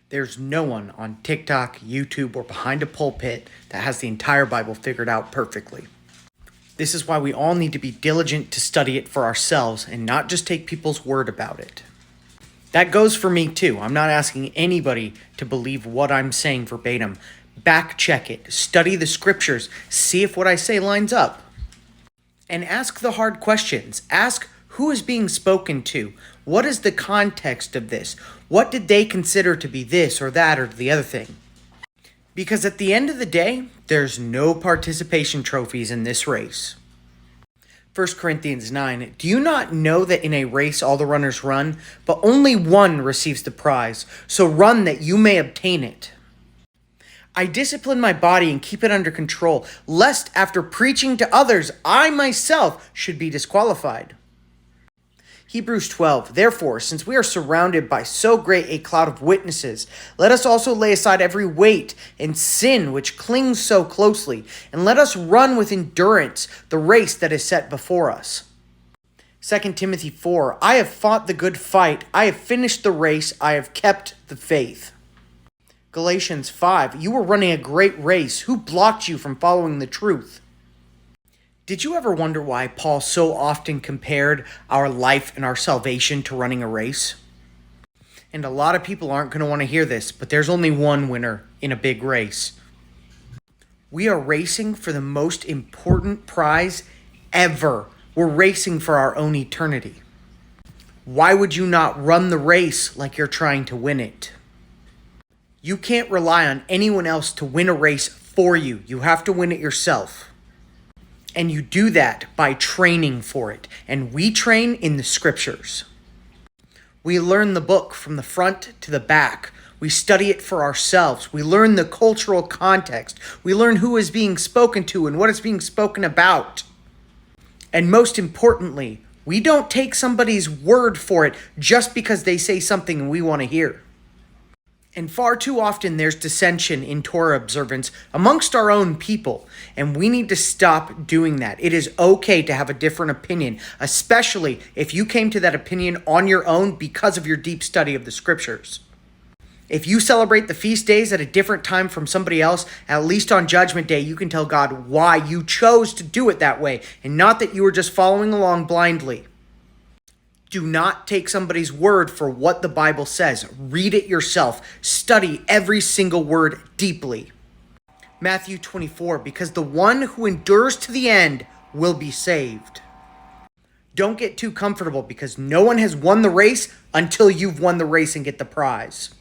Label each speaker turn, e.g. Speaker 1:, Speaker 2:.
Speaker 1: There's no one on TikTok, YouTube, or behind a pulpit that has the entire Bible figured out perfectly. This is why we all need to be diligent to study it for ourselves and not just take people's word about it. That goes for me too. I'm not asking anybody to believe what I'm saying verbatim. Back check it, study the scriptures, see if what I say lines up. And ask the hard questions. Ask who is being spoken to. What is the context of this? What did they consider to be this or that or the other thing? Because at the end of the day, there's no participation trophies in this race. 1 Corinthians 9, do you not know that in a race all the runners run, but only one receives the prize? So run that you may obtain it. I discipline my body and keep it under control, lest after preaching to others, I myself should be disqualified. Hebrews 12, therefore, since we are surrounded by so great a cloud of witnesses, let us also lay aside every weight and sin which clings so closely, and let us run with endurance the race that is set before us. 2 Timothy 4, I have fought the good fight, I have finished the race, I have kept the faith. Galatians 5, you were running a great race, who blocked you from following the truth? Did you ever wonder why Paul so often compared our life and our salvation to running a race? And a lot of people aren't going to want to hear this, but there's only one winner in a big race. We are racing for the most important prize ever. We're racing for our own eternity. Why would you not run the race like you're trying to win it? You can't rely on anyone else to win a race for you. You have to win it yourself. And you do that by training for it. And we train in the scriptures. We learn the book from the front to the back. We study it for ourselves. We learn the cultural context. We learn who is being spoken to and what is being spoken about. And most importantly, we don't take somebody's word for it just because they say something we want to hear. And far too often there's dissension in Torah observance amongst our own people, and we need to stop doing that. It is okay to have a different opinion, especially if you came to that opinion on your own because of your deep study of the scriptures. If you celebrate the feast days at a different time from somebody else, at least on Judgment Day, you can tell God why you chose to do it that way, and not that you were just following along blindly. Do not take somebody's word for what the Bible says. Read it yourself. Study every single word deeply. Matthew 24, because the one who endures to the end will be saved. Don't get too comfortable because no one has won the race until you've won the race and get the prize.